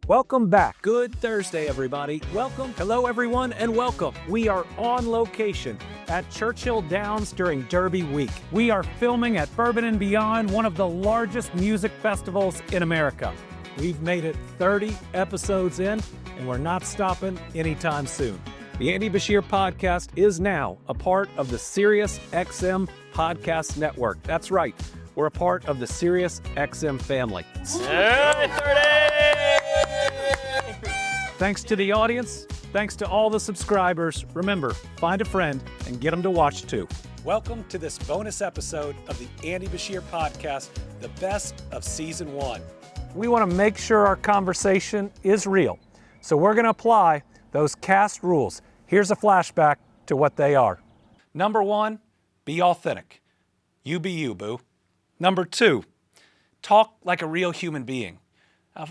Welcome back. Good Thursday, everybody. Welcome. Hello, everyone, and welcome. We are on location at Churchill Downs during Derby Week. We are filming at Bourbon and Beyond, one of the largest music festivals in America. We've made it 30 episodes in, and we're not stopping anytime soon. The Andy Beshear Podcast is now a part of the SiriusXM Podcast Network. That's right. We're a part of the SiriusXM family. Hey, 30! Thanks to the audience. Thanks to all the subscribers. Remember, find a friend and get them to watch too. Welcome to this bonus episode of the Andy Beshear Podcast, the best of season 1. We want to make sure our conversation is real, so we're going to apply those cast rules. Here's a flashback to what they are. Number 1, be authentic. You be you, boo. Number 2, talk like a real human being.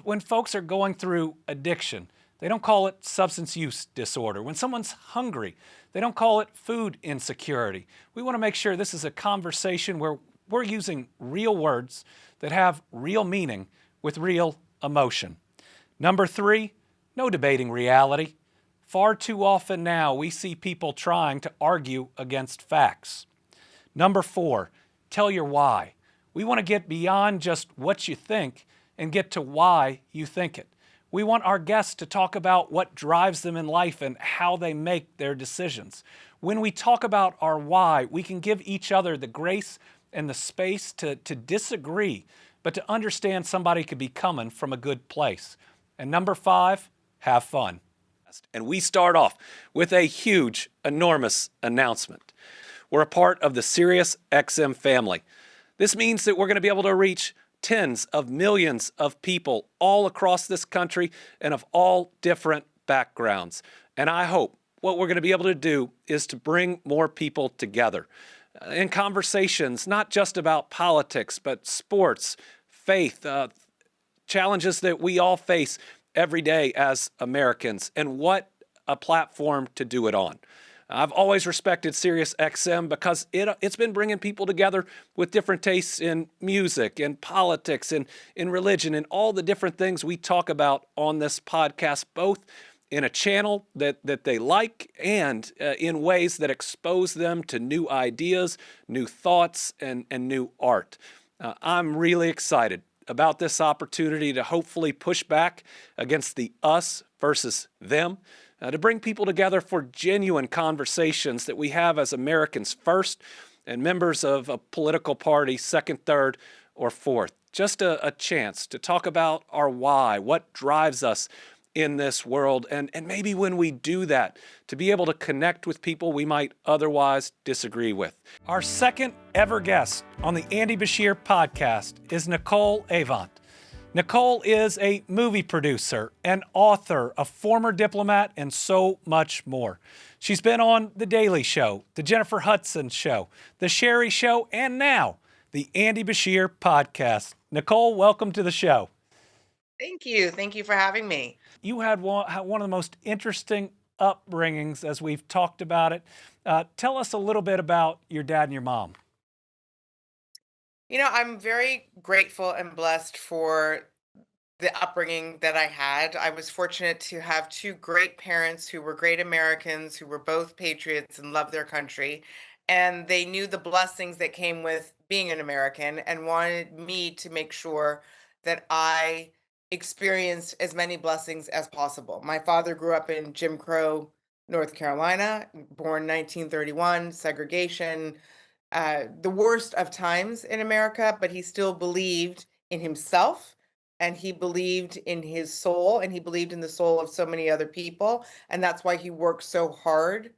When folks are going through addiction, they don't call it substance use disorder. When someone's hungry, they don't call it food insecurity. We want to make sure this is a conversation where we're using real words that have real meaning with real emotion. Number 3, no debating reality. Far too often now we see people trying to argue against facts. Number 4, tell your why. We want to get beyond just what you think and get to why you think it. We want our guests to talk about what drives them in life and how they make their decisions. When we talk about our why, we can give each other the grace and the space to disagree, but to understand somebody could be coming from a good place. And number 5, have fun. And we start off with a huge, enormous announcement. We're a part of the SiriusXM family. This means that we're going to be able to reach tens of millions of people all across this country and of all different backgrounds. And I hope what we're going to be able to do is to bring more people together in conversations, not just about politics, but sports, faith, challenges that we all face every day as Americans, and what a platform to do it on. I've always respected SiriusXM because it's been bringing people together with different tastes in music and politics and in religion and all the different things we talk about on this podcast, both in a channel that they like and in ways that expose them to new ideas, new thoughts, and new art. I'm really excited about this opportunity to hopefully push back against the us versus them, to bring people together for genuine conversations that we have as Americans first and members of a political party second, third, or fourth. Just a chance to talk about our why, what drives us in this world, and maybe when we do that, to be able to connect with people we might otherwise disagree with. Our second ever guest on the Andy Beshear Podcast is Nicole Avant. Nicole is a movie producer, an author, a former diplomat, and so much more. She's been on The Daily Show, The Jennifer Hudson Show, The Sherry Show, and now the Andy Beshear Podcast. Nicole, welcome to the show. Thank you. Thank you for having me. You had one of the most interesting upbringings as we've talked about it. Tell us a little bit about your dad and your mom. You know, I'm very grateful and blessed for the upbringing that I had. I was fortunate to have two great parents who were great Americans, who were both patriots and loved their country. And they knew the blessings that came with being an American and wanted me to make sure that I experienced as many blessings as possible. My father grew up in Jim Crow, North Carolina, born 1931, segregation, the worst of times in America, but he still believed in himself and he believed in his soul and he believed in the soul of so many other people. And that's why he worked so hard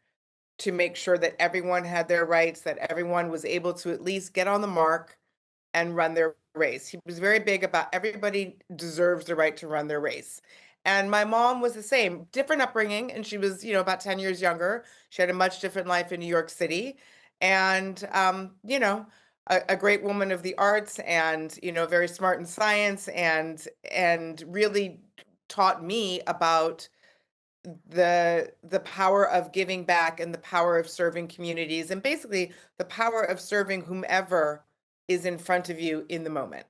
to make sure that everyone had their rights, that everyone was able to at least get on the mark and run their race. He was very big about everybody deserves the right to run their race. And my mom was the same, different upbringing, and she was, about 10 years younger. She had a much different life in New York City. And, a great woman of the arts and, very smart in science and really taught me about the power of giving back and the power of serving communities and basically the power of serving whomever is in front of you in the moment.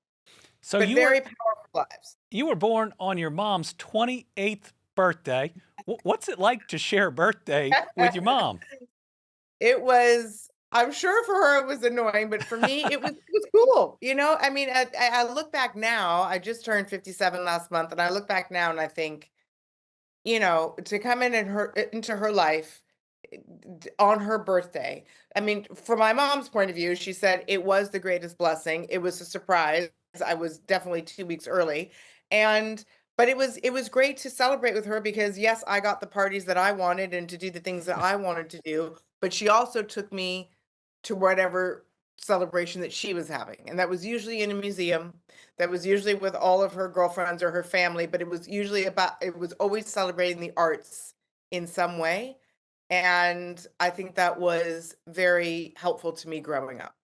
So But you very were powerful lives. You were born on your mom's 28th birthday. What's it like to share a birthday with your mom? It was, I'm sure for her it was annoying, but for me it was cool. I mean, I look back now. I just turned 57 last month, and I look back now and I think, to come into her life on her birthday. I mean, from my mom's point of view, she said it was the greatest blessing. It was a surprise. I was definitely 2 weeks early. And but it was great to celebrate with her because yes, I got the parties that I wanted and to do the things that I wanted to do, but she also took me to whatever celebration that she was having. And that was usually in a museum. That was usually with all of her girlfriends or her family, but it was always celebrating the arts in some way. And I think that was very helpful to me growing up.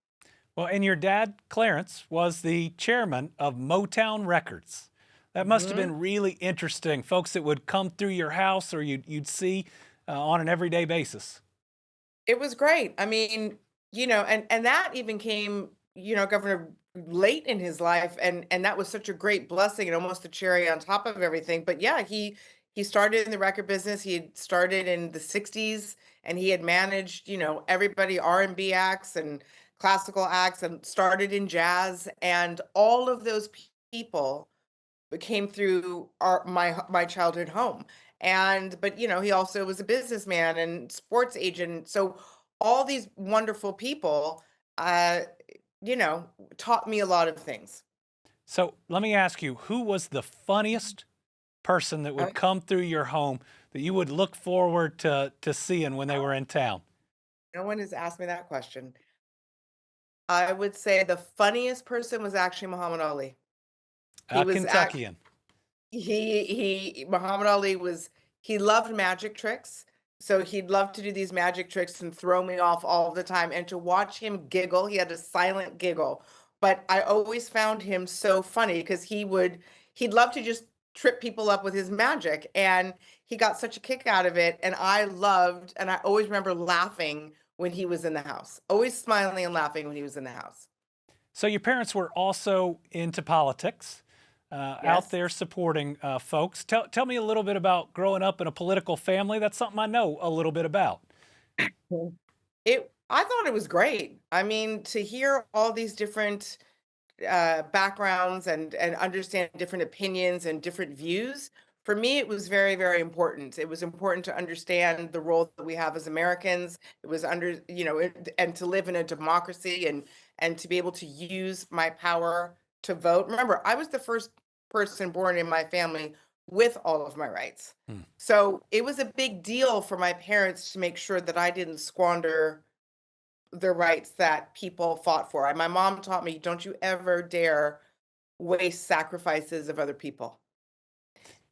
Well, and your dad, Clarence, was the chairman of Motown Records. That must have Mhm. been really interesting. Folks that would come through your house or you'd see on an everyday basis. It was great. I mean, and that even came, Governor late in his life, and that was such a great blessing and almost a cherry on top of everything. But yeah, he started in the record business. He had started in the 60s, and he had managed, everybody R&B acts and classical acts, and started in jazz, and all of those people came through my childhood home. And but he also was a businessman and sports agent. So all these wonderful people uh you know taught me a lot of things. So let me ask you, who was the funniest person that Uh, would come through your home that you would look forward to seeing when they were in town? no one has asked me that question. I would say the funniest person was actually Muhammad Ali. He A was act Kentuckian. he Muhammad Ali was he loved magic tricks. So he'd love to do these magic tricks and throw me off all the time. And to watch him giggle, he had a silent giggle. But I always found him so funny because he'd love to just trip people up with his magic. And he got such a kick out of it. And I always remember laughing when he was in the house, always smiling and laughing when he was in the house. So your parents were also into politics, out Yes. there supporting folks. Tell me a little bit about growing up in a political family. That's something I know a little bit about. I thought it was great. I mean, to hear all these different backgrounds and understand different opinions and different views, for me, it was very, very important. It was important to understand the role that we have as Americans. It was and to live in a democracy and to be able to use my power to vote. Remember, I was the first person born in my family with all of my rights. Hmm. So it was a big deal for my parents to make sure that I didn't squander the rights that people fought for. And my mom taught me, don't you ever dare waste sacrifices of other people.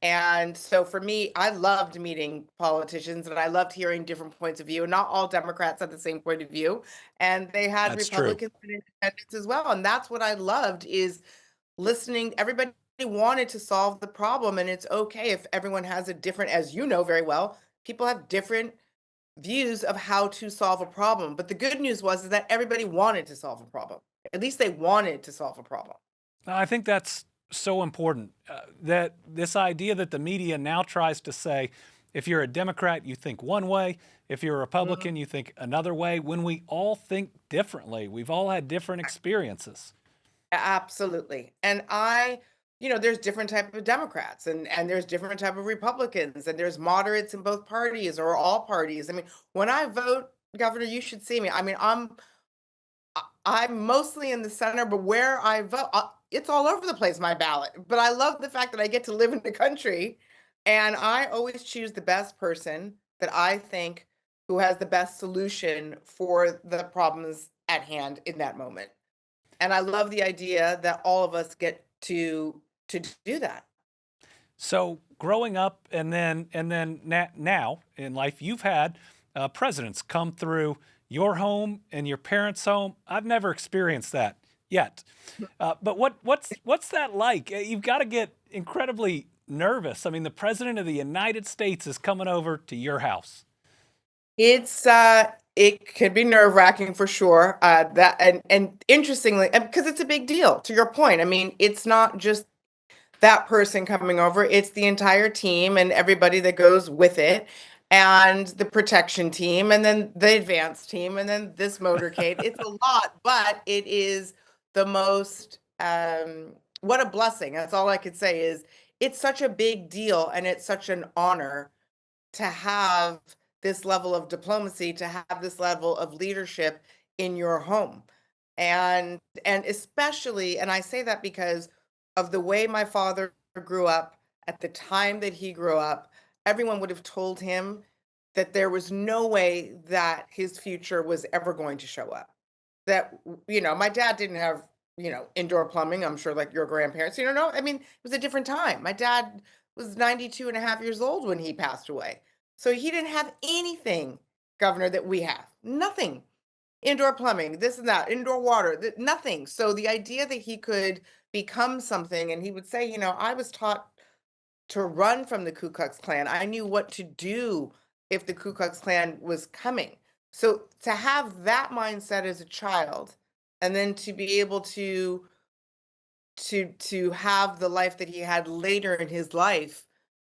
And so for me, I loved meeting politicians and I loved hearing different points of view. Not all Democrats had the same point of view, and they had That's true. Republicans and independents as well. And that's what I loved is listening. Everybody wanted to solve the problem, and it's okay if everyone has a different, as you know very well, people have different views of how to solve a problem. But the good news was is that everybody wanted to solve a problem. At least they wanted to solve a problem. I think that's so important. That this idea that the media now tries to say, if you're a Democrat, you think one way. If you're a Mhm. Republican, you think another way. When we all think differently, we've all had different experiences. Absolutely. And there's different type of Democrats and there's different type of Republicans and there's moderates in both parties or all parties. I mean, when I vote, Governor, you should see me. I mean, I'm mostly in the center, but where I vote, it's all over the place, my ballot. But I love the fact that I get to live in the country, and I always choose the best person that I think who has the best solution for the problems at hand in that moment. And I love the idea that all of us get to do that. So growing up and then now in life, you've had presidents come through your home and your parents' home. I've never experienced that yet. But what's that like? You've got to get incredibly nervous. I mean, the president of the United States is coming over to your house. It could be nerve-wracking for sure. That and interestingly, because it's a big deal, to your point. I mean, it's not just that person coming over. It's the entire team and everybody that goes with it, and the protection team, and then the advanced team, and then this motorcade. It's a lot, but it is the most, what a blessing. That's all I could say is it's such a big deal and it's such an honor to have this level of diplomacy, to have this level of leadership in your home. And especially, and I say that because of the way my father grew up, at the time that he grew up, everyone would have told him that there was no way that his future was ever going to show up. That, my dad didn't have, indoor plumbing, I'm sure like your grandparents, no, I mean, it was a different time. My dad was 92 and a half years old when he passed away. So he didn't have anything, Governor, that we have. Nothing. Indoor plumbing, this and that, indoor water, nothing. So the idea that he could become something, and he would say, I was taught to run from the Ku Klux Klan. I knew what to do if the Ku Klux Klan was coming. So to have that mindset as a child, and then to be able to have the life that he had later in his life,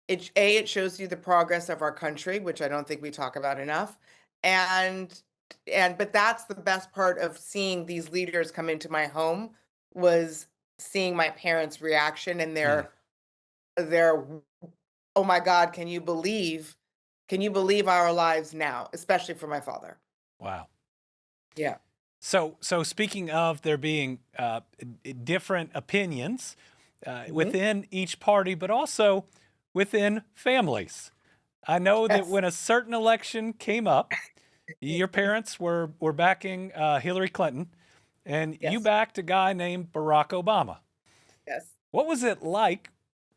it shows you the progress of our country, which I don't think we talk about enough. But that's the best part of seeing these leaders come into my home, was seeing my parents' reaction and their oh my God, can you believe our lives now, especially for my father. Wow. Yeah. So speaking of there being different opinions within each party, but also within families. I know that when a certain election came up, your parents were backing Hillary Clinton, and you backed a guy named Barack Obama. Yes. What was it like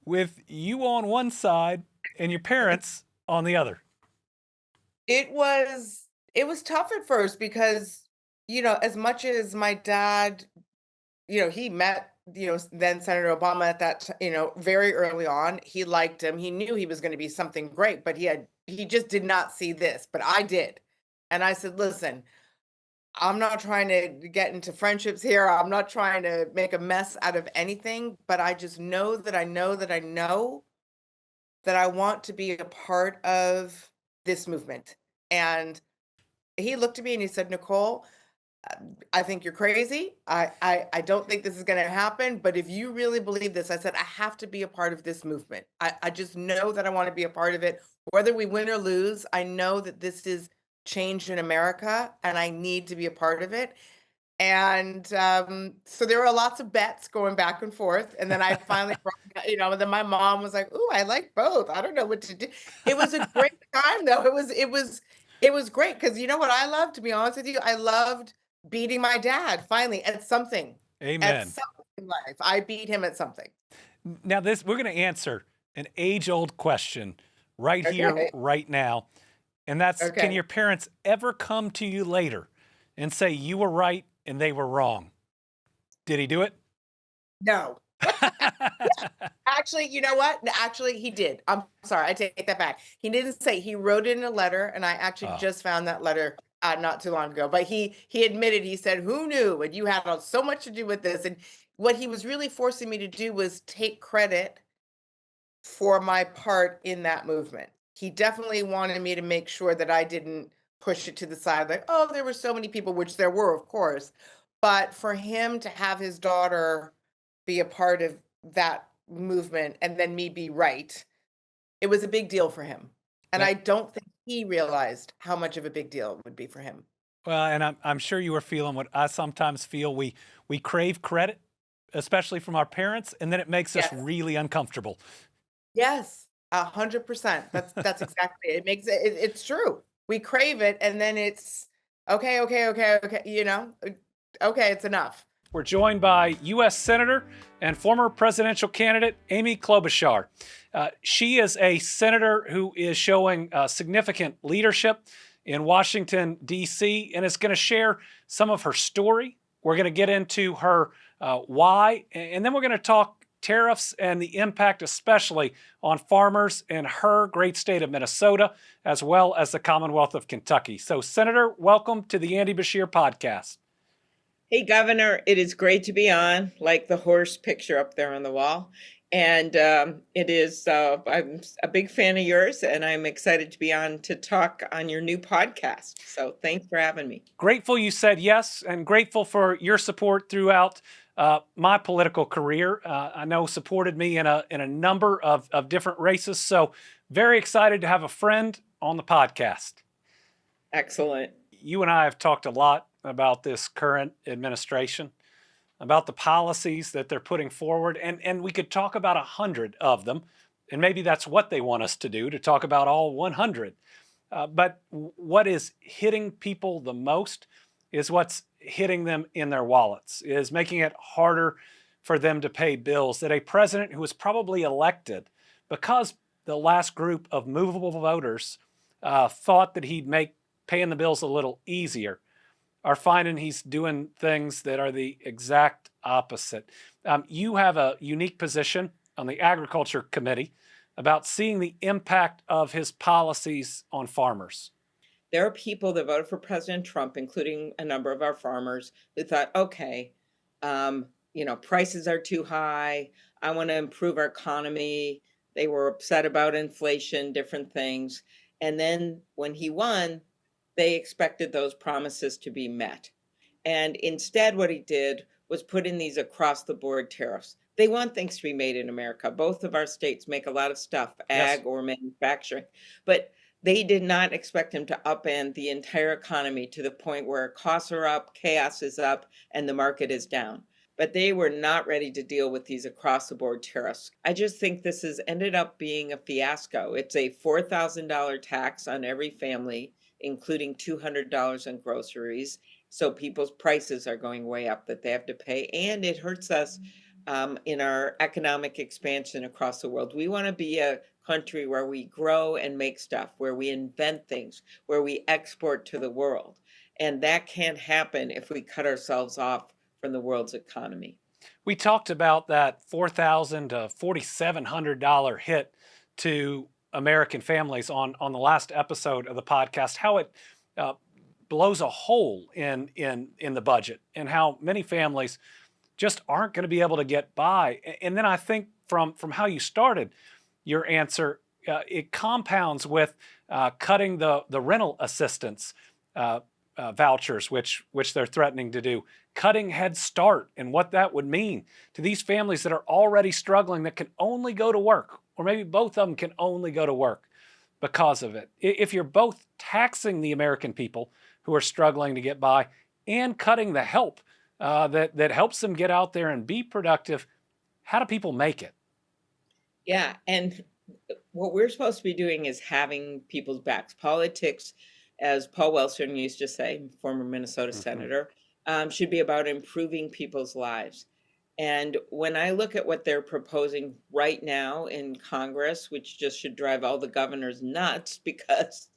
with you on one side and your parents on the other? It was tough at first because, as much as my dad, he met, then Senator Obama at that, very early on. He liked him. He knew he was going to be something great, but he just did not see this, but I did. And I said, listen, I'm not trying to get into friendships here. I'm not trying to make a mess out of anything, but I just know that I know that I know that I want to be a part of this movement. And he looked at me and he said, Nicole, I think you're crazy. I don't think this is going to happen. But if you really believe this, I said, I have to be a part of this movement. I just know that I want to be a part of it. Whether we win or lose, I know that this is change in America and I need to be a part of it. And so there were lots of bets going back and forth. And then I finally, and then my mom was like, "Ooh, I like both. I don't know what to do." It was a great time, though. It was great because you know what I loved, to be honest with you? I loved beating my dad finally at something. Amen. At something in life. I beat him at something. Now we're going to answer an age-old question right here, right now. And that's, can your parents ever come to you later and say you were right and they were wrong? Did he do it? No. Actually, you know what? Actually, he did. I'm sorry. I take that back. He didn't say. He wrote it in a letter, and I actually just found that letter not too long ago. But he admitted, he said, who knew? And you had so much to do with this. And what he was really forcing me to do was take credit for my part in that movement. He definitely wanted me to make sure that I didn't push it to the side, like, oh, there were so many people, which there were, of course. But for him to have his daughter be a part of that movement and then me be right, it was a big deal for him. And I don't think he realized how much of a big deal it would be for him. Well, and I'm sure you were feeling what I sometimes feel. We crave credit, especially from our parents, and then it makes us really uncomfortable. Yes, 100%. That's exactly it. It makes it's true. We crave it, and then it's okay. Okay, it's enough. We're joined by U.S. Senator and former presidential candidate Amy Klobuchar. She is a senator who is showing significant leadership in Washington, D.C., and is going to share some of her story. We're going to get into her why, and then we're going to talk tariffs and the impact especially on farmers in her great state of Minnesota, as well as the Commonwealth of Kentucky. So, Senator, welcome to the Andy Beshear Podcast. Hey, Governor, it is great to be on, like the horse picture up there on the wall. And it is, I'm a big fan of yours, and I'm excited to be on to talk on your new podcast. So thanks for having me. Grateful you said yes, and grateful for your support throughout my political career. I know supported me in a number of different races. So very excited to have a friend on the podcast. Excellent. You and I have talked a lot about this current administration, about the policies that they're putting forward, and we could talk about 100 of them, and maybe that's what they want us to do, to talk about all 100. But what is hitting people the most is what's hitting them in their wallets, is making it harder for them to pay bills, that a president who was probably elected because the last group of movable voters thought that he'd make paying the bills a little easier, are finding he's doing things that are the exact opposite. You have a unique position on the Agriculture Committee about seeing the impact of his policies on farmers. There are people that voted for President Trump, including a number of our farmers, who thought, okay, prices are too high. I want to improve our economy. They were upset about inflation, different things. And then when he won, they expected those promises to be met. And instead, what he did was put in these across-the-board tariffs. They want things to be made in America. Both of our states make a lot of stuff, ag or manufacturing. But they did not expect him to upend the entire economy to the point where costs are up, chaos is up, and the market is down. But they were not ready to deal with these across-the-board tariffs. I just think this has ended up being a fiasco. It's a $4,000 tax on every family, including $200 on groceries. So people's prices are going way up that they have to pay. And it hurts us in our economic expansion across the world. We want to be a country where we grow and make stuff, where we invent things, where we export to the world. And that can't happen if we cut ourselves off from the world's economy. We talked about that $4,000 to $4,700 hit to American families on the last episode of the podcast, how it blows a hole in the budget, and how many families just aren't going to be able to get by. And then I think from how you started your answer, it compounds with cutting the rental assistance vouchers, which they're threatening to do, cutting Head Start, and what that would mean to these families that are already struggling, that can only go to work, or maybe both of them can only go to work because of it. If you're both taxing the American people who are struggling to get by and cutting the help that helps them get out there and be productive, how do people make it? Yeah, and what we're supposed to be doing is having people's backs. Politics, as Paul Wellstone used to say, former Minnesota senator, should be about improving people's lives. And when I look at what they're proposing right now in Congress, which just should drive all the governors nuts, because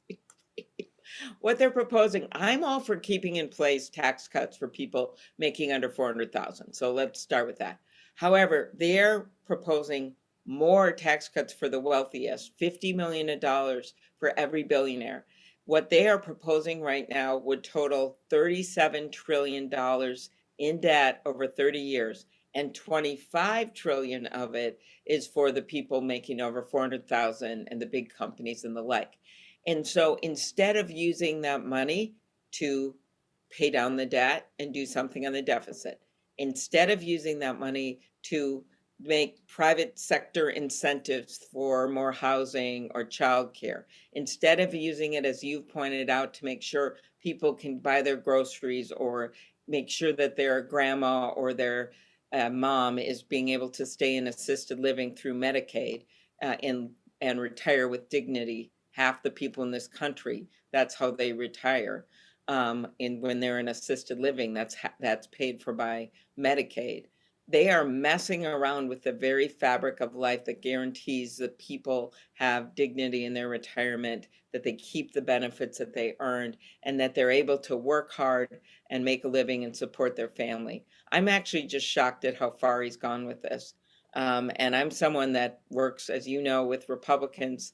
what they're proposing, I'm all for keeping in place tax cuts for people making under $400,000. So let's start with that. However, they're proposing more tax cuts for the wealthiest, $50 million for every billionaire. What they are proposing right now would total $37 trillion in debt over 30 years. And $25 trillion of it is for the people making over $400,000 and the big companies and the like. And so instead of using that money to pay down the debt and do something on the deficit, instead of using that money to make private sector incentives for more housing or childcare, instead of using it, as you've pointed out, to make sure people can buy their groceries, or make sure that their grandma or their mom is being able to stay in assisted living through Medicaid and retire with dignity. Half the people in this country, that's how they retire. When they're in assisted living, that's paid for by Medicaid. They are messing around with the very fabric of life that guarantees that people have dignity in their retirement, that they keep the benefits that they earned, and that they're able to work hard and make a living and support their family. I'm actually just shocked at how far he's gone with this. And I'm someone that works, as you know, with Republicans.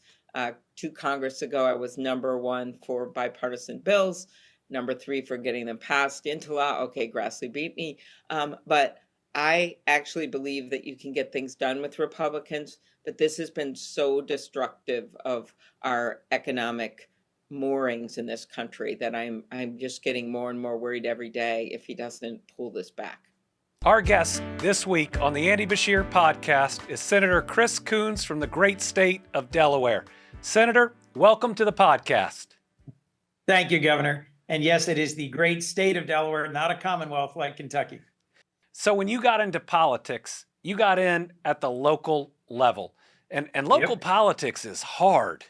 2 Congress ago, I was number 1 for bipartisan bills, number 3 for getting them passed into law. Okay, Grassley beat me. But I actually believe that you can get things done with Republicans, but this has been so destructive of our economic moorings in this country that I'm just getting more and more worried every day if he doesn't pull this back. Our guest this week on the Andy Beshear Podcast is Senator Chris Coons from the great state of Delaware. Senator, welcome to the podcast. Thank you, Governor. And yes, it is the great state of Delaware, not a commonwealth like Kentucky. So when you got into politics, you got in at the local level. And local politics is hard.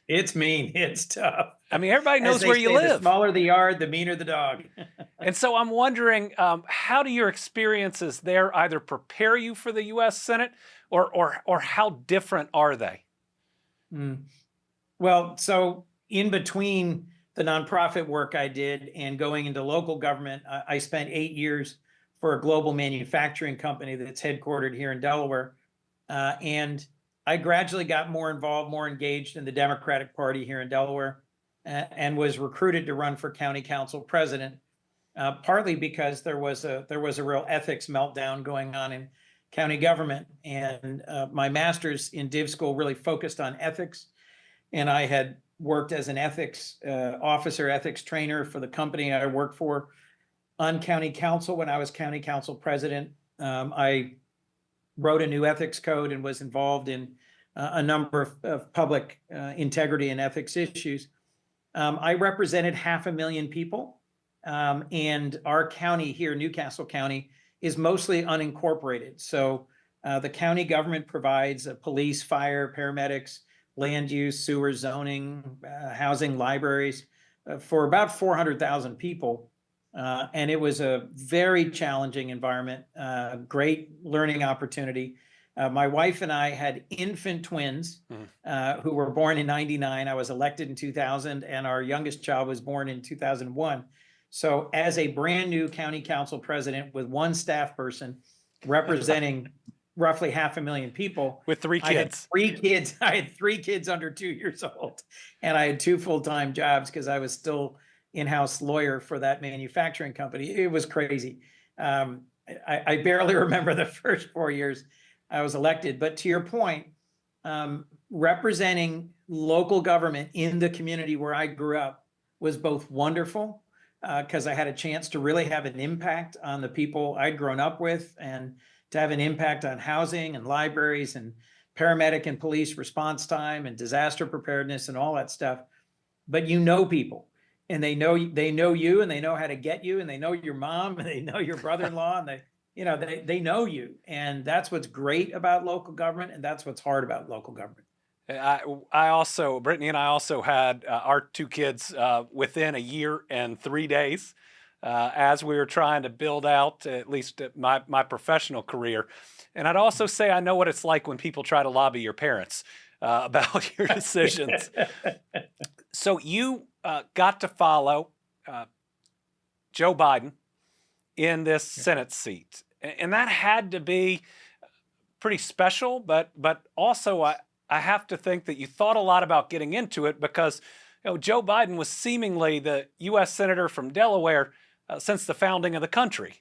It's mean. It's tough. I mean, everybody knows where you live. The smaller the yard, the meaner the dog. And so I'm wondering, how do your experiences there either prepare you for the U.S. Senate or how different are they? Well, so in between the nonprofit work I did and going into local government, I spent 8 years for a global manufacturing company that's headquartered here in Delaware. And I gradually got more involved, more engaged in the Democratic Party here in Delaware, and was recruited to run for county council president, partly because there was a real ethics meltdown going on in county government. And my master's in Div School really focused on ethics. And I had worked as an ethics officer, ethics trainer for the company I worked for on county council when I was county council president. I wrote a new ethics code and was involved in a number of public integrity and ethics issues. I represented 500,000 people, and our county here, Newcastle County, is mostly unincorporated. So the county government provides police, fire, paramedics, land use, sewer, zoning, housing, libraries for about 400,000 people. And it was a very challenging environment, great learning opportunity. My wife and I had infant twins who were born in 99. I was elected in 2000, and our youngest child was born in 2001. So as a brand new county council president with one staff person representing roughly 500,000 people. With 3 kids. I had 3 kids under 2 years old, and I had 2 full-time jobs because I was still in-house lawyer for that manufacturing company. It was crazy. I barely remember the first 4 years I was elected. But to your point, representing local government in the community where I grew up was both wonderful because I had a chance to really have an impact on the people I'd grown up with, and to have an impact on housing and libraries and paramedic and police response time and disaster preparedness and all that stuff. But you know people, and they know you, and they know how to get you, and they know your mom, and they know your brother-in-law, and they know you. And that's what's great about local government, and that's what's hard about local government. Brittany and I also had our 2 kids within a year and 3 days as we were trying to build out at least my professional career. And I'd also say I know what it's like when people try to lobby your parents about your decisions. So you got to follow Joe Biden in this Senate seat. And that had to be pretty special, but also I have to think that you thought a lot about getting into it because Joe Biden was seemingly the U.S. Senator from Delaware since the founding of the country.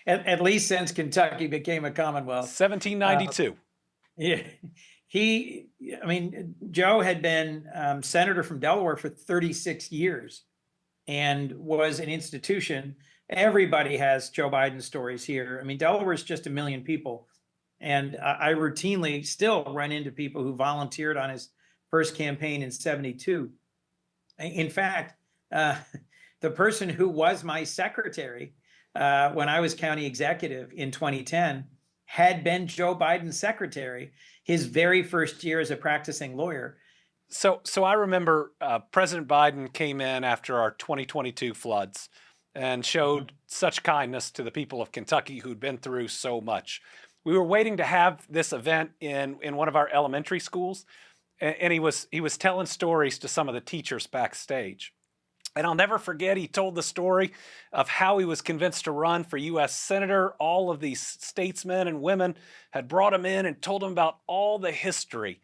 At least since Kentucky became a commonwealth. 1792. Yeah. Joe had been senator from Delaware for 36 years and was an institution. Everybody has Joe Biden stories here. I mean, Delaware is just 1 million people. And I routinely still run into people who volunteered on his first campaign in 72. In fact, the person who was my secretary when I was county executive in 2010 had been Joe Biden's secretary his very first year as a practicing lawyer. So I remember President Biden came in after our 2022 floods and showed such kindness to the people of Kentucky who'd been through so much. We were waiting to have this event in one of our elementary schools, and he was telling stories to some of the teachers backstage. And I'll never forget, he told the story of how he was convinced to run for U.S. Senator. All of these statesmen and women had brought him in and told him about all the history,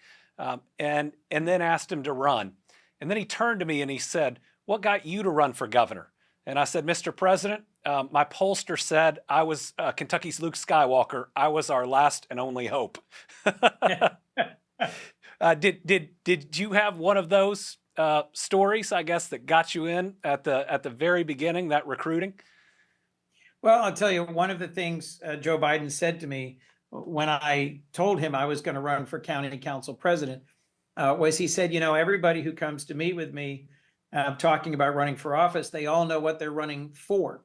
and then asked him to run. And then he turned to me and he said, "What got you to run for governor?" And I said, "Mr. President, My pollster said I was Kentucky's Luke Skywalker. I was our last and only hope. Did you have one of those stories, I guess, that got you in at the very beginning, that recruiting? Well, I'll tell you, one of the things Joe Biden said to me when I told him I was going to run for county council president was he said, everybody who comes to meet with me talking about running for office, they all know what they're running for.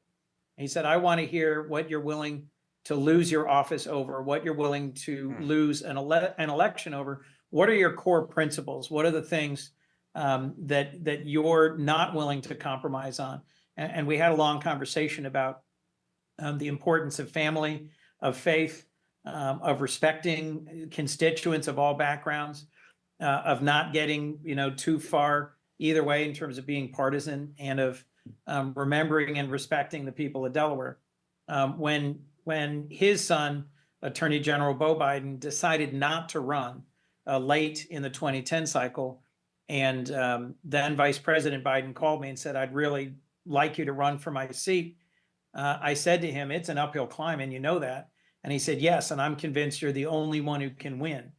He said, I want to hear what you're willing to lose your office over, what you're willing to lose an election over. What are your core principles? What are the things that you're not willing to compromise on? And we had a long conversation about the importance of family, of faith, of respecting constituents of all backgrounds, of not getting too far either way in terms of being partisan, and of remembering and respecting the people of Delaware. When his son, Attorney General Beau Biden, decided not to run late in the 2010 cycle, and then Vice President Biden called me and said, I'd really like you to run for my seat. I said to him, it's an uphill climb, and you know that. And he said, yes, and I'm convinced you're the only one who can win.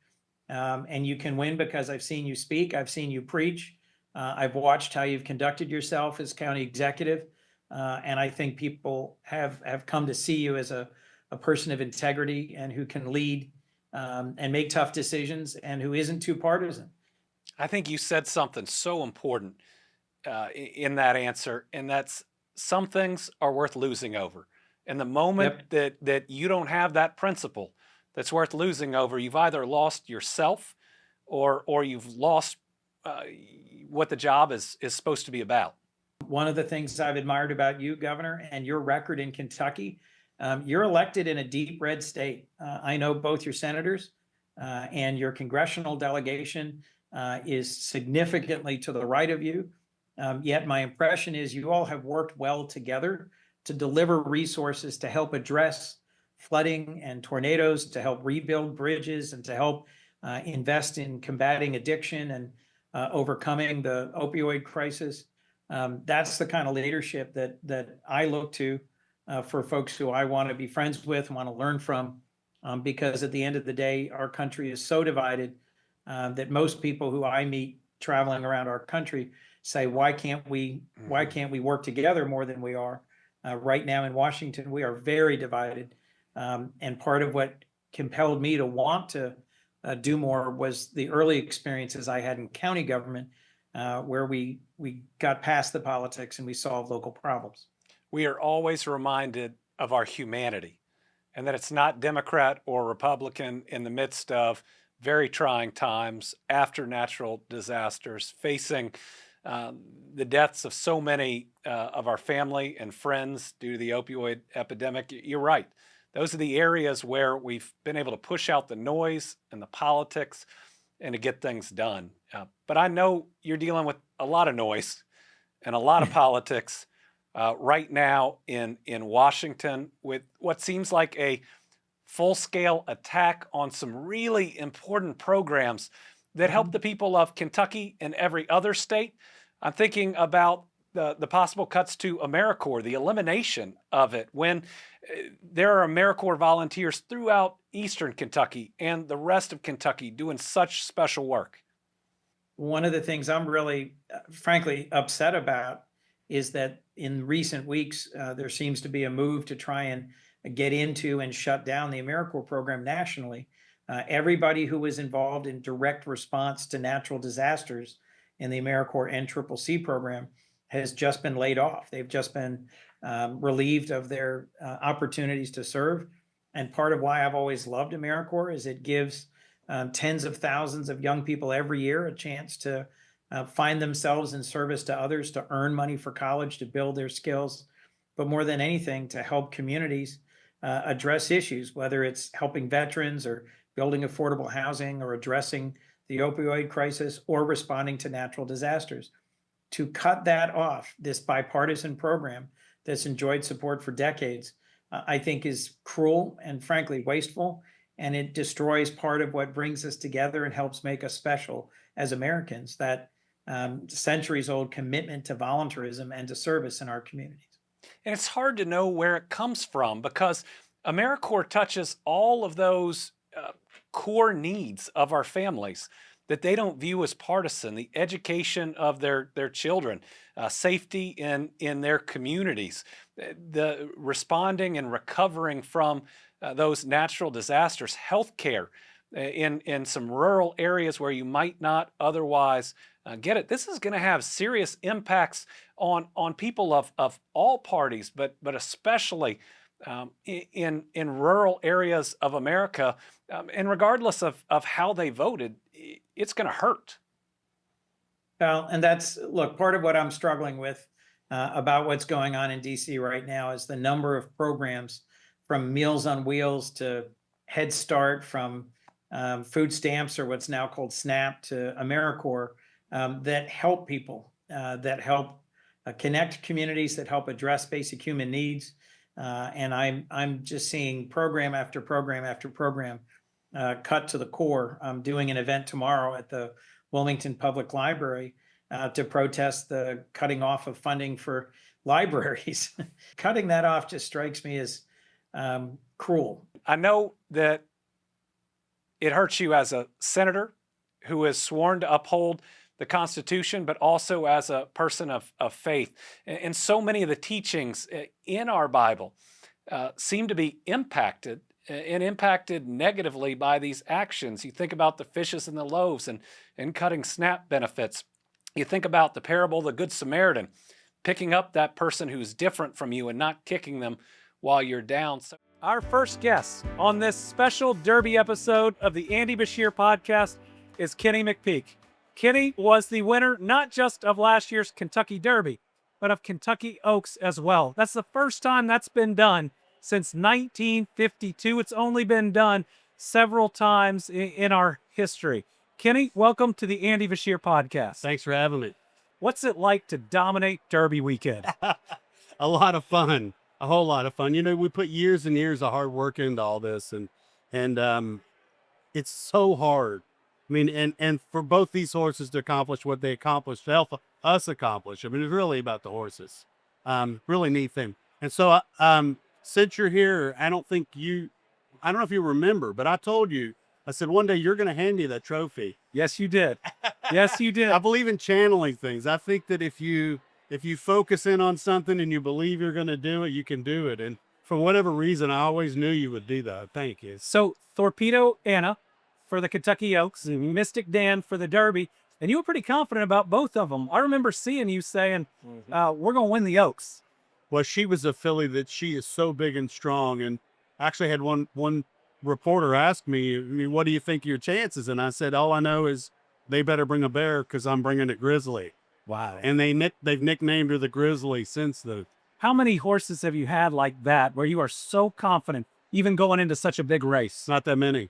And you can win because I've seen you speak, I've seen you preach, I've watched how you've conducted yourself as county executive, and I think people have come to see you as a person of integrity and who can lead and make tough decisions and who isn't too partisan. I think you said something so important in that answer, and that's some things are worth losing over. And the moment that you don't have that principle that's worth losing over, you've either lost yourself or you've lost what the job is supposed to be about. One of the things I've admired about you, Governor, and your record in Kentucky, you're elected in a deep red state. I know both your senators and your congressional delegation is significantly to the right of you. Yet my impression is you all have worked well together to deliver resources to help address flooding and tornadoes, to help rebuild bridges, and to help invest in combating addiction and overcoming the opioid crisis. That's the kind of leadership that I look to for folks who I want to be friends with, want to learn from, because at the end of the day, our country is so divided that most people who I meet traveling around our country say, why can't we work together more than we are? Right now in Washington, we are very divided. And part of what compelled me to want to do more was the early experiences I had in county government, where we got past the politics and we solved local problems. We are always reminded of our humanity, and that it's not Democrat or Republican in the midst of very trying times, after natural disasters, facing the deaths of so many of our family and friends due to the opioid epidemic. You're right. Those are the areas where we've been able to push out the noise and the politics and to get things done. But I know you're dealing with a lot of noise and a lot of politics right now in Washington, with what seems like a full-scale attack on some really important programs that help the people of Kentucky and every other state. I'm thinking about the possible cuts to AmeriCorps, the elimination of it, when there are AmeriCorps volunteers throughout Eastern Kentucky and the rest of Kentucky doing such special work. One of the things I'm really, frankly, upset about is that in recent weeks, there seems to be a move to try and get into and shut down the AmeriCorps program nationally. Everybody who was involved in direct response to natural disasters in the AmeriCorps NCCC program has just been laid off. They've just been relieved of their opportunities to serve. And part of why I've always loved AmeriCorps is it gives tens of thousands of young people every year a chance to find themselves in service to others, to earn money for college, to build their skills, but more than anything, to help communities address issues, whether it's helping veterans or building affordable housing or addressing the opioid crisis or responding to natural disasters. To cut that off, this bipartisan program that's enjoyed support for decades, I think is cruel and frankly wasteful, and it destroys part of what brings us together and helps make us special as Americans, that centuries-old commitment to volunteerism and to service in our communities. And it's hard to know where it comes from because AmeriCorps touches all of those core needs of our families that they don't view as partisan, the education of their children, safety in their communities, the responding and recovering from those natural disasters, healthcare in some rural areas where you might not otherwise get it. This is going to have serious impacts on people of all parties, but especially in rural areas of America, and regardless of how they voted, it's going to hurt. Well, and look, part of what I'm struggling with about what's going on in DC right now is the number of programs, from Meals on Wheels to Head Start, from food stamps, or what's now called SNAP, to AmeriCorps, that help people, that help connect communities, that help address basic human needs. And I'm just seeing program after program after program cut to the core. I'm doing an event tomorrow at the Wilmington Public Library to protest the cutting off of funding for libraries. Cutting that off just strikes me as cruel. I know that it hurts you as a senator who is sworn to uphold the Constitution, but also as a person of faith. And so many of the teachings in our Bible seem to be impacted negatively by these actions. You think about the fishes and the loaves and cutting SNAP benefits. You think about the parable of the Good Samaritan, picking up that person who's different from you and not kicking them while you're down. So our first guest on this special Derby episode of the Andy Beshear Podcast is Kenny McPeak. Kenny was the winner not just of last year's Kentucky Derby, but of Kentucky Oaks as well. That's the first time that's been done since 1952. It's only been done several times in our history. Kenny, welcome to the Andy Beshear Podcast. Thanks for having me. What's it like to dominate Derby weekend? A lot of fun, a whole lot of fun. You know, we put years and years of hard work into all this, and it's so hard. I mean, and for both these horses to accomplish what they accomplished, to help us accomplish. I mean, it's really about the horses. Really neat thing. And so, since you're here, I don't know if you remember, but I told you, I said, one day you're going to hand you that trophy. Yes, you did. Yes, you did. I believe in channeling things. I think that if you focus in on something and you believe you're going to do it, you can do it. And for whatever reason, I always knew you would do that. Thank you. So Torpedo Anna for the Kentucky Oaks, and Mystic Dan for the Derby, and you were pretty confident about both of them. I remember seeing you saying, we're going to win the Oaks. Well, she was a filly that she is so big and strong. And I actually had one reporter ask me, I mean, what do you think of your chances? And I said, all I know is they better bring a bear because I'm bringing it Grizzly. Wow. And they've nicknamed her the Grizzly since then. How many horses have you had like that where you are so confident even going into such a big race? Not that many.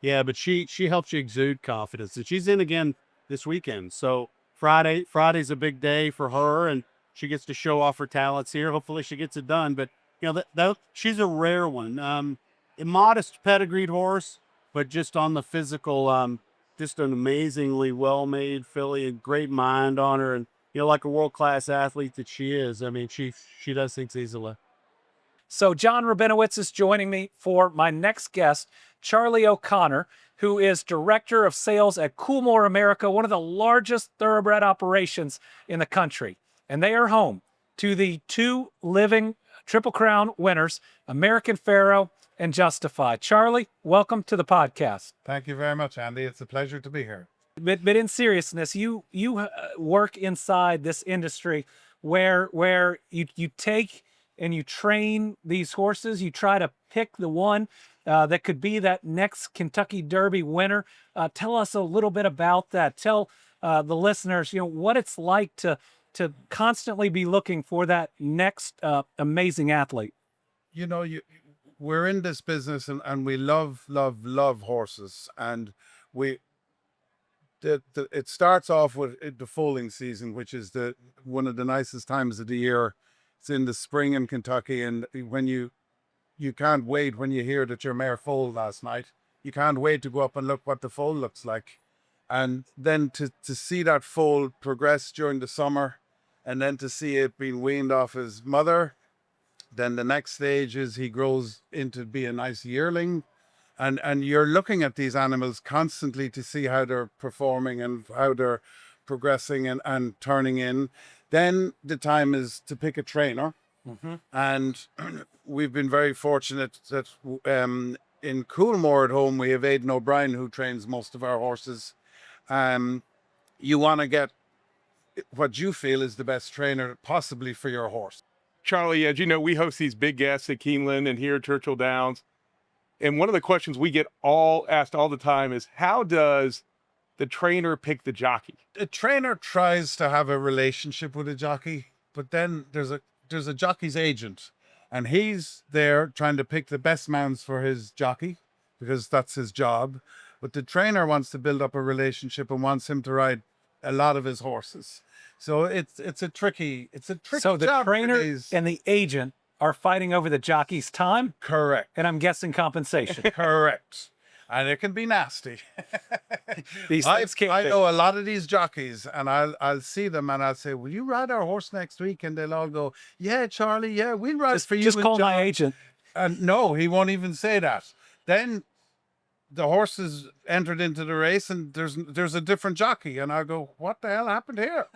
Yeah, but she helps you exude confidence. And she's in again this weekend. So Friday's a big day for her, and she gets to show off her talents here. Hopefully she gets it done. But, you know, that she's a rare one. A modest pedigreed horse, but just on the physical, just an amazingly well-made filly, a great mind on her. And, you know, like a world-class athlete that she is, I mean, she does things easily. So John Rabinowitz is joining me for my next guest, Charlie O'Connor, who is Director of Sales at Coolmore America, one of the largest thoroughbred operations in the country. And they are home to the two living Triple Crown winners, American Pharoah and Justify. Charlie, welcome to the podcast. Thank you very much, Andy. It's a pleasure to be here. But in seriousness, you work inside this industry where you take and you train these horses. You try to pick the one that could be that next Kentucky Derby winner. Tell us a little bit about that. Tell the listeners, you know, what it's like to constantly be looking for that next amazing athlete. You know, we're in this business and we love horses, and it starts off with the foaling season, which is one of the nicest times of the year. It's in the spring in Kentucky, and when you can't wait when you hear that your mare foaled last night. You can't wait to go up and look what the foal looks like, and then to see that foal progress during the summer, and then to see it being weaned off his mother Then the next stage is he grows into be a nice yearling. And you're looking at these animals constantly to see how they're performing and how they're progressing and turning in. Then the time is to pick a trainer. And we've been very fortunate that in Coolmore at home, we have Aidan O'Brien, who trains most of our horses. You want to get what you feel is the best trainer possibly for your horse. Charlie, as you know, we host these big guests at Keeneland and here at Churchill Downs. And one of the questions we get asked all the time is, how does the trainer pick the jockey? The trainer tries to have a relationship with a jockey, but then there's a jockey's agent, and he's there trying to pick the best mounts for his jockey because that's his job. But the trainer wants to build up a relationship and wants him to ride a lot of his horses. So it's a tricky So the job for trainer these- and the agent are fighting over the jockey's time, Correct. and I'm guessing compensation. Correct. And it can be nasty. These things can't I be. know a lot of these jockeys, and I'll see them and I'll say, "Will you ride our horse next week?" And they'll all go, "Yeah, Charlie, yeah, we'll ride for you." Just and call my John." agent. And no, he won't even say that. Then the horse is entered into the race, and there's a different jockey, and I go, "What the hell happened here?"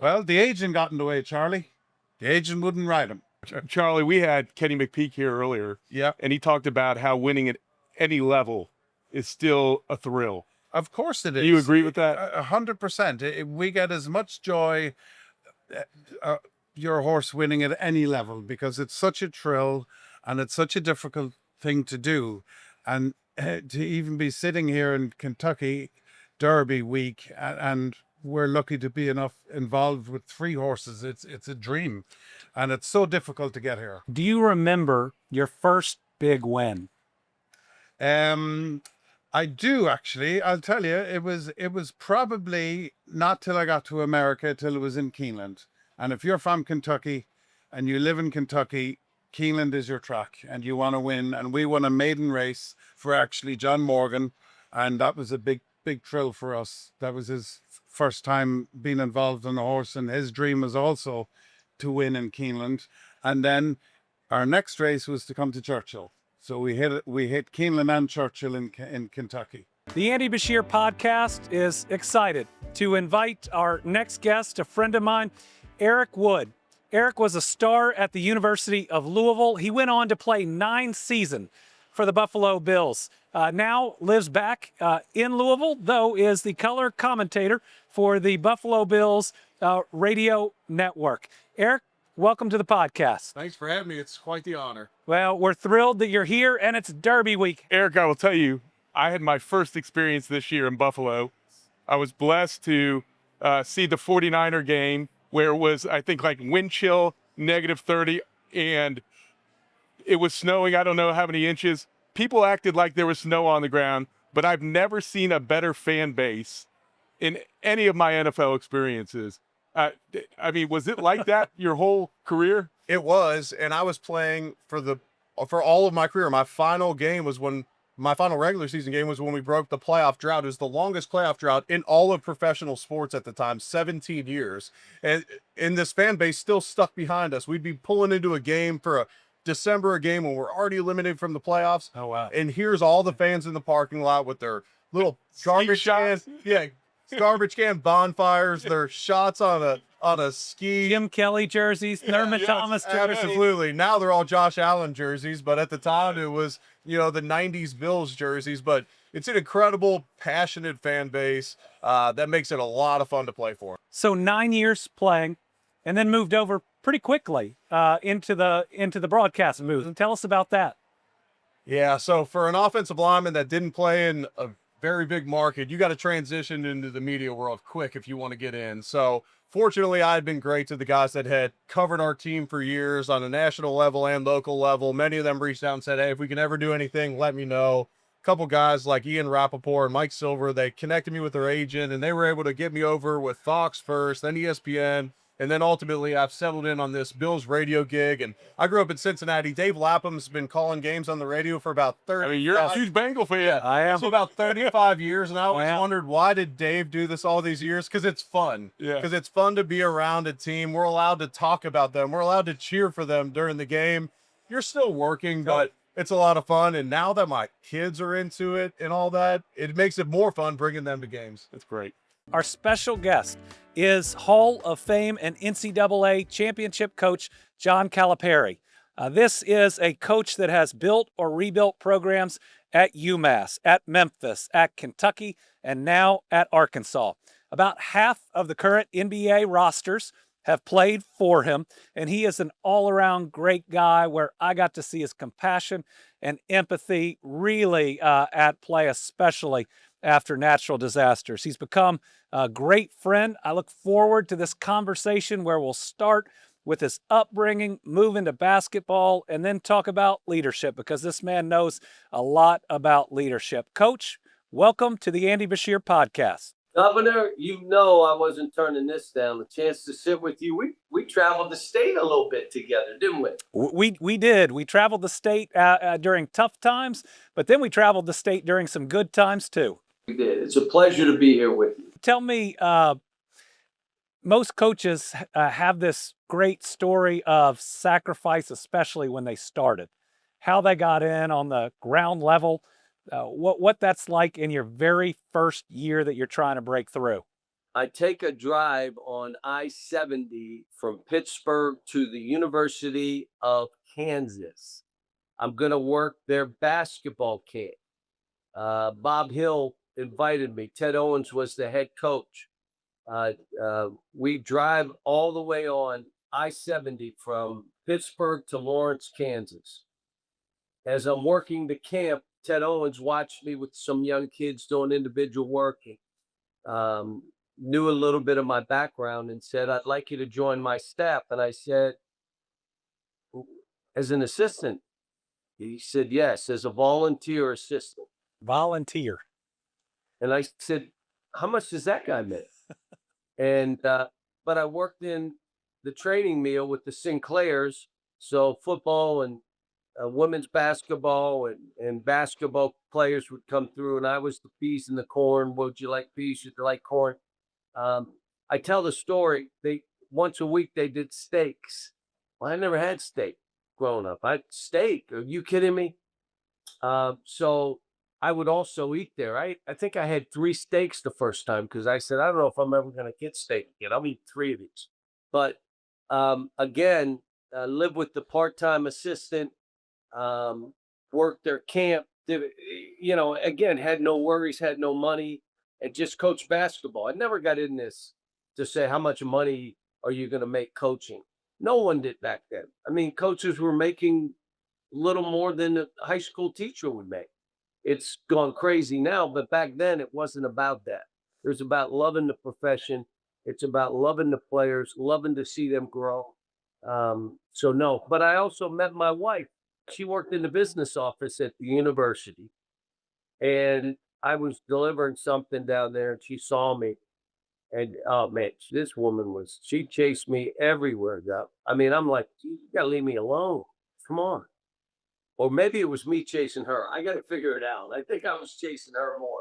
Well, the agent got in the way, Charlie. The agent wouldn't ride him. Charlie, we had Kenny McPeak here earlier, Yeah, and he talked about how winning at any level is still a thrill. of course it is. Do you agree with that? 100%. We get as much joy your horse winning at any level because it's such a thrill and it's such a difficult thing to do. And to even be sitting here in Kentucky Derby week, and we're lucky to be involved with 3 horses. It's a dream, and it's so difficult to get here. Do you remember your first big win? I do actually. I'll tell you, it was probably not till I got to America, till it was in Keeneland. And if you're from Kentucky and you live in Kentucky, Keeneland is your track and you want to win. And we won a maiden race for actually John Morgan. And that was a big thrill for us. That was his first time being involved in a horse. And his dream was also to win in Keeneland. And then our next race was to come to Churchill. So we hit Keeneland and Churchill in Kentucky. The Andy Beshear Podcast is excited to invite our next guest, a friend of mine, Eric Wood. Eric was a star at the University of Louisville. He went on to play 9 seasons for the Buffalo Bills. Now lives back in Louisville, though is the color commentator for the Buffalo Bills radio network. Eric, welcome to the podcast. Thanks for having me. It's quite the honor. Well, we're thrilled that you're here, and it's Derby week. Eric, I will tell you, I had my first experience this year in Buffalo. I was blessed to see the 49er game where it was, I think, like wind chill, -30, and it was snowing. I don't know how many inches. People acted like there was snow on the ground, but I've never seen a better fan base in any of my NFL experiences. I mean, was it like that your whole career? It was, and I was playing for all of my career. My final regular season game was when we broke the playoff drought. It was the longest playoff drought in all of professional sports at the time, 17 years. And this fan base still stuck behind us. We'd be pulling into a game for a December game when we're already eliminated from the playoffs. Oh, wow. And here's all the fans in the parking lot with their little garbage cans. Yeah, garbage can bonfires, their shots on a ski. Jim Kelly jerseys, Thurman Thomas jerseys. Absolutely. Now they're all Josh Allen jerseys, but at the time it was, the 90s Bills jerseys. But it's an incredible, passionate fan base that makes it a lot of fun to play for. So 9 years playing, and then moved over pretty quickly into the broadcast moves. And tell us about that. Yeah, so for an offensive lineman that didn't play in a very big market, you got to transition into the media world quick if you want to get in. So fortunately, I had been great to the guys that had covered our team for years on a national level and local level. Many of them reached out and said, hey, if we can ever do anything, let me know. A couple guys like Ian Rappaport and Mike Silver, they connected me with their agent, and they were able to get me over with Fox first, then ESPN. And then ultimately, I've settled in on this Bills radio gig. And I grew up in Cincinnati. Dave Lapham's been calling games on the radio for about 30 I mean, you're a huge Bengal fan. I am. So about 35 years, and I always Wow. wondered, why did Dave do this all these years? Because it's fun. Yeah. Because it's fun to be around a team. We're allowed to talk about them. We're allowed to cheer for them during the game. you're still working, but it's a lot of fun. And now that my kids are into it and all that, it makes it more fun bringing them to games. That's great. Our special guest is Hall of Fame and NCAA championship coach John Calipari. This is a coach that has built or rebuilt programs at UMass, at Memphis, at Kentucky, and now at Arkansas. About half of the current NBA rosters have played for him, and he is an all-around great guy where I got to see his compassion and empathy really at play, especially after natural disasters. He's become a great friend. I look forward to this conversation where we'll start with his upbringing, move into basketball, and then talk about leadership, because this man knows a lot about leadership. Coach, welcome to the Andy Beshear Podcast. Governor, you know I wasn't turning this down. The chance to sit with you. We traveled the state a little bit together, didn't we? We did. We traveled the state during tough times, but then we traveled the state during some good times too. We did. It's a pleasure to be here with you. Tell me, most coaches have this great story of sacrifice, especially when they started, how they got in on the ground level, what that's like in your very first year that you're trying to break through. I take a drive on I-70 from Pittsburgh to the University of Kansas. I'm going to work their basketball camp. Bob Hill invited me. Ted Owens was the head coach. We drive all the way on I-70 from Pittsburgh to Lawrence, Kansas. As I'm working the camp, Ted Owens watched me with some young kids doing individual work, and knew a little bit of my background and said, I'd like you to join my staff. And I said, as an assistant? He said, yes, as a volunteer assistant. Volunteer. And I said, how much does that guy make? And, but I worked in the training meal with the Sinclairs. So football and women's basketball and basketball players would come through, and I was the peas and the corn. Would you like peas? Would you like corn? I tell the story. Once a week they did steaks. Well, I never had steak growing up. Steak? Are you kidding me? So I would also eat there. I think I had 3 steaks the first time because I said, I don't know if I'm ever going to get steak again. I'll eat 3 of these. But again, live with the part-time assistant, worked their camp, again, had no worries, had no money, and just coached basketball. I never got in this to say, how much money are you going to make coaching? No one did back then. I mean, coaches were making little more than a high school teacher would make. It's gone crazy now, but back then it wasn't about that. It was about loving the profession. It's about loving the players, loving to see them grow. So no, but I also met my wife. She worked in the business office at the university, and I was delivering something down there, and she saw me, and oh man, this woman she chased me everywhere. I mean, I'm like, you gotta leave me alone. Come on. Or maybe it was me chasing her. I got to figure it out. I think I was chasing her more.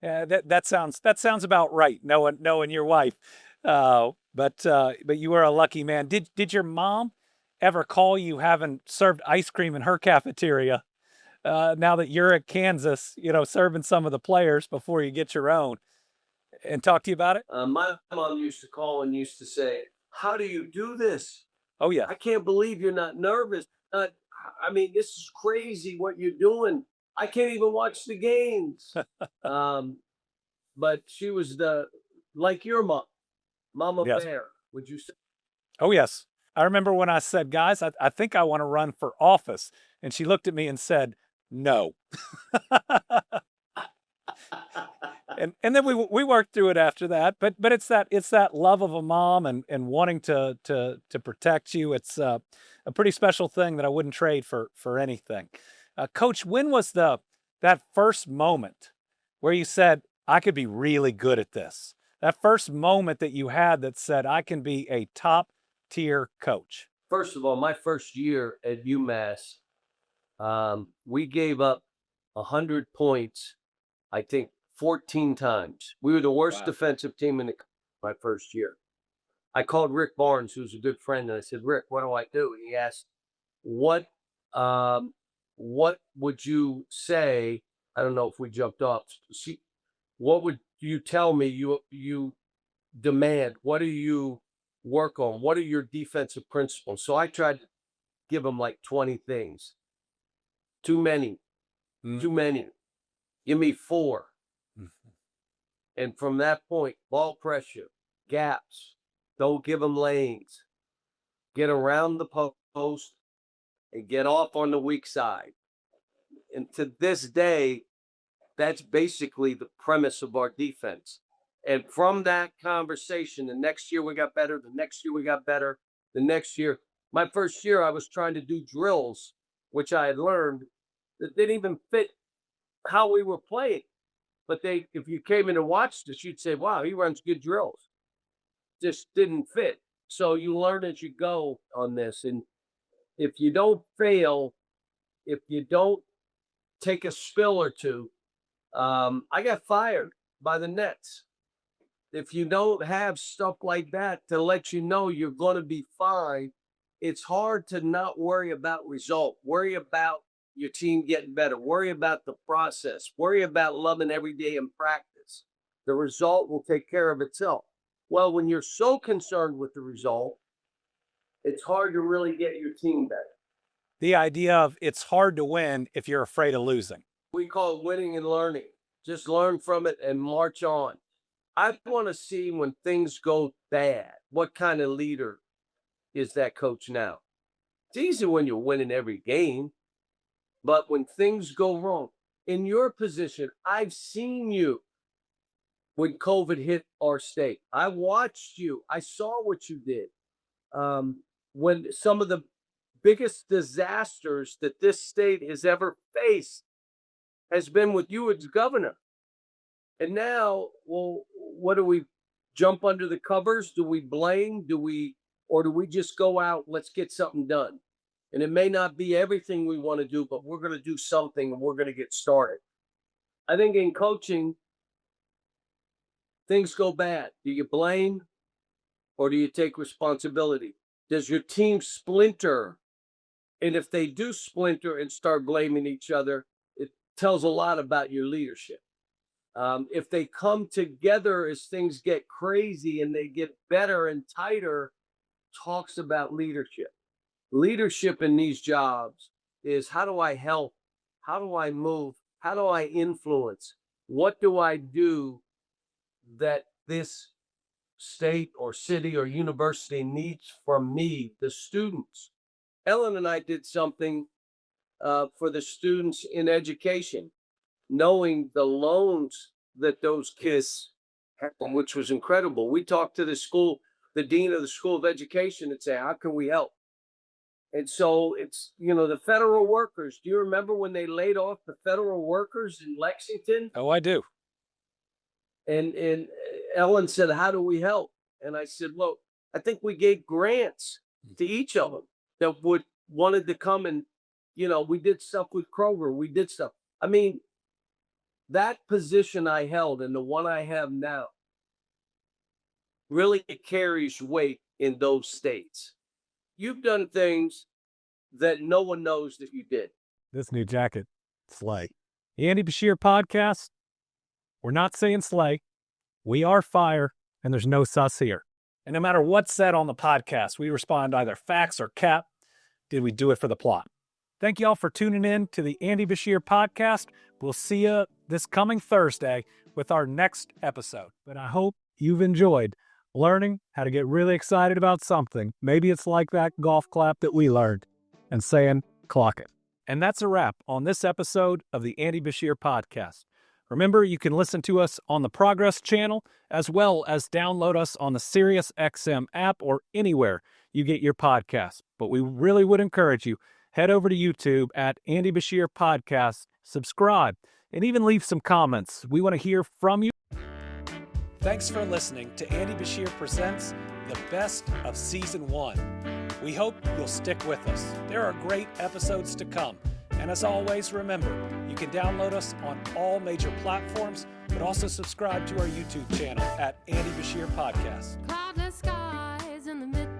Yeah, that sounds about right. Knowing your wife, but you were a lucky man. Did your mom ever call you having served ice cream in her cafeteria? Now that you're at Kansas, serving some of the players before you get your own, and talk to you about it. My mom used to call and used to say, "How do you do this? Oh yeah, I can't believe you're not nervous. I mean, this is crazy what you're doing. I can't even watch the games." But she was like your mom, Mama yes. Bear, would you say? Oh yes. I remember when I said, guys, I think I want to run for office. And she looked at me and said, no. and then we worked through it after that. But it's that love of a mom and wanting to protect you. It's a pretty special thing that I wouldn't trade for anything. Coach, when was that first moment where you said, I could be really good at this? That first moment that you had that said, I can be a top tier coach? First of all, my first year at UMass, we gave up 100 points, I think 14 times. We were the worst defensive team in my first year. I called Rick Barnes, who's a good friend, and I said, Rick, what do I do? And he asked, what would you say? I don't know if we jumped off. What would you tell me you demand? What do you work on? What are your defensive principles? So I tried to give them like 20 things. Too many. Too many. Give me 4. And from that point, ball pressure, gaps, don't give them lanes. Get around the post and get off on the weak side. And to this day, that's basically the premise of our defense. And from that conversation, the next year we got better, the next year we got better, the next year. My first year, I was trying to do drills, which I had learned that didn't even fit how we were playing. But if you came in and watched us, you'd say, wow, he runs good drills. Just didn't fit. So you learn as you go on this. And if you don't fail, if you don't take a spill or two, I got fired by the Nets. If you don't have stuff like that to let you know you're going to be fine, it's hard to not worry about result, worry about your team getting better, worry about the process, worry about loving every day in practice. The result will take care of itself. Well, when you're so concerned with the result, it's hard to really get your team better. The idea of it's hard to win if you're afraid of losing. We call it winning and learning. Just learn from it and march on. I want to see when things go bad, what kind of leader is that coach now? It's easy when you're winning every game, but when things go wrong, in your position, I've seen you when COVID hit our state. I watched you. I saw what you did. When some of the biggest disasters that this state has ever faced has been with you as governor. And now, well, what do we jump under the covers? Do we blame? Or do we just go out, let's get something done? And it may not be everything we want to do, but we're going to do something and we're going to get started. I think in coaching, things go bad. Do you blame or do you take responsibility? Does your team splinter? And if they do splinter and start blaming each other, it tells a lot about your leadership. If they come together as things get crazy and they get better and tighter, talks about leadership. Leadership in these jobs is how do I help? How do I move? How do I influence? What do I do that this state or city or university needs from me, the students? Ellen and I did something for the students in education, knowing the loans that those kids had, which was incredible. We talked to the dean of the School of Education, and say, how can we help? And so it's, the federal workers. Do you remember when they laid off the federal workers in Lexington? Oh, I do. And Ellen said, how do we help? And I said, look, I think we gave grants to each of them that wanted to come and, we did stuff with Kroger. We did stuff. I mean, that position I held and the one I have now really carries weight in those states. You've done things that no one knows that you did. This new jacket, slay. The Andy Beshear Podcast, we're not saying slay. We are fire, and there's no sus here. And no matter what's said on the podcast, we respond either facts or cap. Did we do it for the plot? Thank you all for tuning in to the Andy Beshear Podcast. We'll see you this coming Thursday with our next episode. But I hope you've enjoyed learning how to get really excited about something. Maybe it's like that golf clap that we learned and saying, clock it. And that's a wrap on this episode of the Andy Beshear Podcast. Remember, you can listen to us on the Progress channel as well as download us on the SiriusXM app or anywhere you get your podcasts. But we really would encourage you, head over to YouTube at Andy Beshear Podcast, subscribe, and even leave some comments. We want to hear from you. Thanks for listening to Andy Beshear Presents the Best of Season 1. We hope you'll stick with us. There are great episodes to come. And as always, remember, you can download us on all major platforms, but also subscribe to our YouTube channel at Andy Beshear Podcast. Cloudless skies in the midst